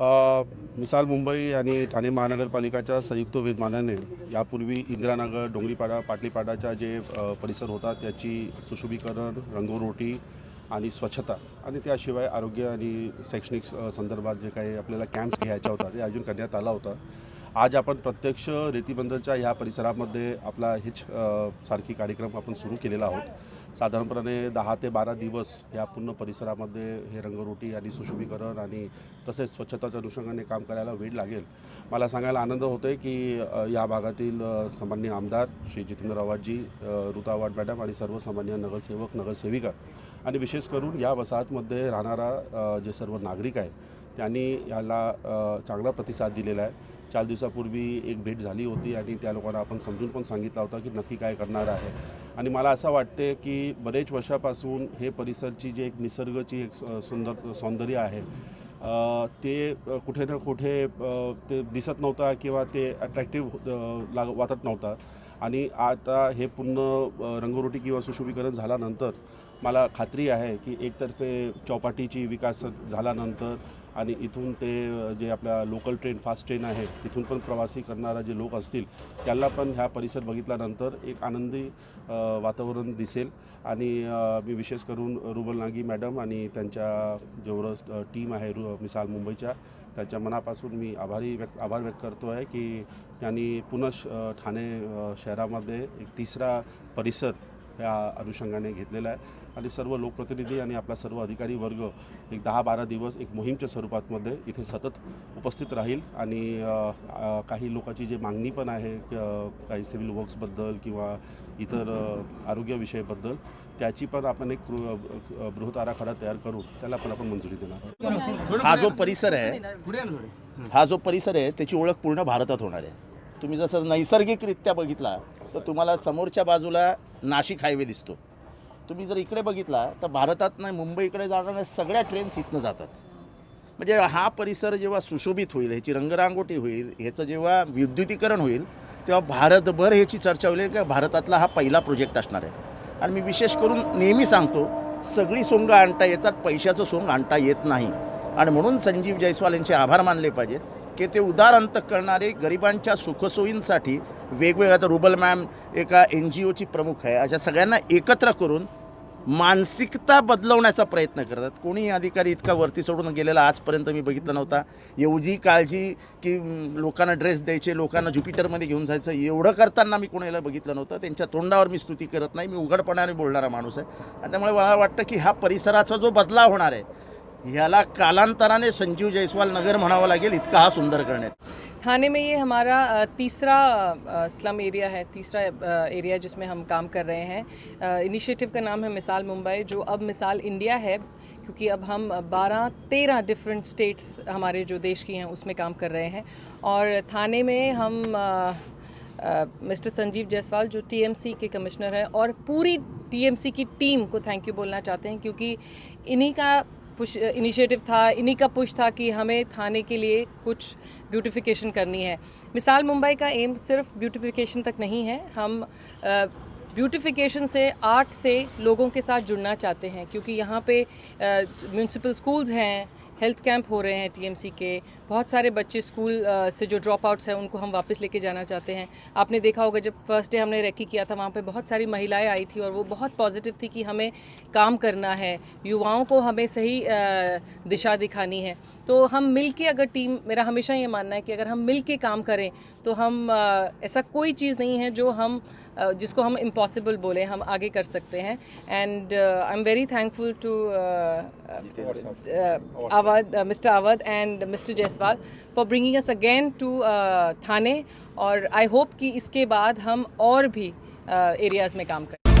मिसाल मुंबई आणि ठाणे महानगरपालिकाच्या संयुक्त विद्यमानाने यापूर्वी इंदिरानगर, डोंगरीपाडा, पाटलीपाडाच्या जे परिसर होता त्याची सुशोभीकरण, रंगरोटी आणि स्वच्छता आणि त्याशिवाय आरोग्य आणि शैक्षणिक संदर्भात जे काही आपल्याला कॅम्प्स घ्यायचा होता ते आयोजन करण्यात आला होता. आज आपण प्रत्यक्ष रेतीबंदरच्या ह्या परिसरामध्ये आपला हेच सारखी कार्यक्रम आपण सुरू केलेला आहोत. साधारणपणे 10 ते 12 दिवस या पूर्ण परिसरामध्ये हे रंगरोटी आणि सुशोभीकरण आणि तसेच स्वच्छताच्या अनुषंगाने काम करायला वेळ लागेल. मला सांगायला आनंद होतो आहे की या भागातील सन्माननीय आमदार श्री जितेंद्र आव्हाडजी, ऋता आव्हाड मॅडम आणि सर्व सामान्य नगरसेवक, नगरसेविका आणि विशेष करून या वसाहतमध्ये राहणारा जे सर्व नागरिक आहे त्यांनी याला चांगला प्रतिसाद दिलेला आहे. 4 दिवसापूर्वी एक भेट झाली होती आणि त्या लोकांना आपण समजून पण सांगितलं होतं की नक्की काय करणार आहे. आणि मला असं वाटते की बरेच वर्षापासून हे परिसरची जी एक निसर्गाची एक सौंदर्य आहे ते कुठे ना कुठे ते दिसत नव्हता किंवा ते अट्रॅक्टिव्ह वाटत नव्हता. आणि आता हे पूर्ण रंगरोटी किंवा सुशोभीकरण झाल्यानंतर मला खात्री आहे की एकतर्फे चौपाटीची विकास झाल्यानंतर आणि इथून ते जे आपल्या लोकल ट्रेन, फास्ट ट्रेन आहे तिथून पण प्रवासी करणारा जे लोक असतील त्यांना पण ह्या परिसर बघितल्यानंतर एक आनंदी वातावरण दिसेल. आणि मी विशेष करून रुबल नागी मॅडम आणि त्यांच्या जेवढं टीम आहे मिसाल मुंबईच्या त्यांच्या मनापासून मी आभार व्यक्त करतो आहे की त्यांनी पुन्हा ठाणे शहरामध्ये एक तिसरा परिसर या अनुषंगाने घेतलेला आहे. आणि सर्व लोकप्रतिनिधी आणि आपला सर्व अधिकारी वर्ग एक 10-12 दिवस एक मोहीमच्या स्वरूपातमध्ये इथे सतत उपस्थित राहील. आणि काही लोकांची जी मागणी पण आहे काही सिव्हिल वर्क्सबद्दल किंवा इतर आरोग्यविषयाबद्दल त्याची पण आपण एक बृहत आराखडा तयार करून त्याला पण आपण मंजुरी देणार. हा जो परिसर आहे त्याची ओळख पूर्ण भारतात होणार आहे. तुम्ही जसं नैसर्गिकरित्या बघितला तर तुम्हाला समोरच्या बाजूला नाशिक हायवे दिसतो. तुम्ही जर इकडे बघितला तर भारतातनं मुंबईकडे जाणाऱ्या सगळ्या ट्रेन्स इथनं जातात. म्हणजे हा परिसर जेव्हा सुशोभित होईल, ह्याची रंगरांगोटी होईल, ह्याचं जेव्हा विद्युतीकरण होईल तेव्हा भारतभर ह्याची चर्चा होईल की भारतातला हा पहिला प्रोजेक्ट असणार आहे. आणि मी विशेष करून नेहमी सांगतो, सगळी सोंग आणता येतात, पैशाचं सोंग आणता येत नाही. आणि म्हणून संजीव जयस्वाल यांचे आभार मानले पाहिजेत की ते उदार अंत करणारे गरिबांच्या सुखसोयींसाठी वेगवेगळ्या, आता रुबल मॅम एका NGOची प्रमुख आहे, अशा सगळ्यांना एकत्र करून मानसिकता बदलवण्याचा प्रयत्न करतात. कोणी अधिकारी इतका वरती सोडून गेलेला आजपर्यंत मी बघितलं नव्हता. एवढी काळजी की लोकांना ड्रेस द्यायचे, लोकांना ज्युपिटरमध्ये घेऊन जायचं, एवढं करताना मी कोणाला बघितलं नव्हतं. त्यांच्या तोंडावर मी स्तुती करत नाही, मी उघडपणाने बोलणारा माणूस आहे. आणि त्यामुळे मला वाटतं की ह्या परिसराचा जो बदलाव होणार आहे ह्याला कालांतराने संजीव जयस्वाल नगर म्हणावं लागेल, इतका हा सुंदर करण्यात. थाने में ये हमारा तीसरा स्लम एरिया है, तीसरा एरिया जिसमें हम काम कर रहे हैं. इनिशिएटिव का नाम है मिसाल मुंबई, जो अब मिसाल इंडिया है, क्योंकि अब हम 12-13 डिफरेंट स्टेट्स हमारे जो देश की हैं उसमें काम कर रहे हैं. और थाने में हम मिस्टर संजीव जायसवाल जो TMC के कमिश्नर हैं और पूरी TMC की टीम को थैंक यू बोलना चाहते हैं, क्योंकि इन्हीं का इनिशिएटिव था, इन्हीं का पुश था कि हमें थाने के लिए कुछ ब्यूटिफिकेशन करनी है. मिसाल मुंबई का एम सिर्फ ब्यूटिफिकेशन तक नहीं है. हम ब्यूटिफिकेशन से आर्ट से लोगों के साथ जुड़ना चाहते हैं, क्योंकि यहाँ पे म्यूनसिपल स्कूल्स हैं, हेल्थ कैंप हो रहे हैं TMC के, बहुत सारे बच्चे स्कूल से जो ड्रॉप आउट्स हैं उनको हम वापस लेके जाना चाहते हैं. आपने देखा होगा जब फर्स्ट डे हमने रेकी किया था वहाँ पे बहुत सारी महिलाएं आई थी और वो बहुत पॉजिटिव थी कि हमें काम करना है, युवाओं को हमें सही दिशा दिखानी है. तो हम मिल के अगर टीम, मेरा हमेशा ये मानना है कि अगर हम मिल के काम करें तो हम ऐसा कोई चीज़ नहीं है जो हम जिसको हम इम्पॉसिबल बोले, हम आगे कर सकते हैं. And I am very thankful to mister Awadh and mister Jaiswal for bringing us again to Thane. और आई होप कि इसके बाद हम और भी एरियाज़ में काम करें.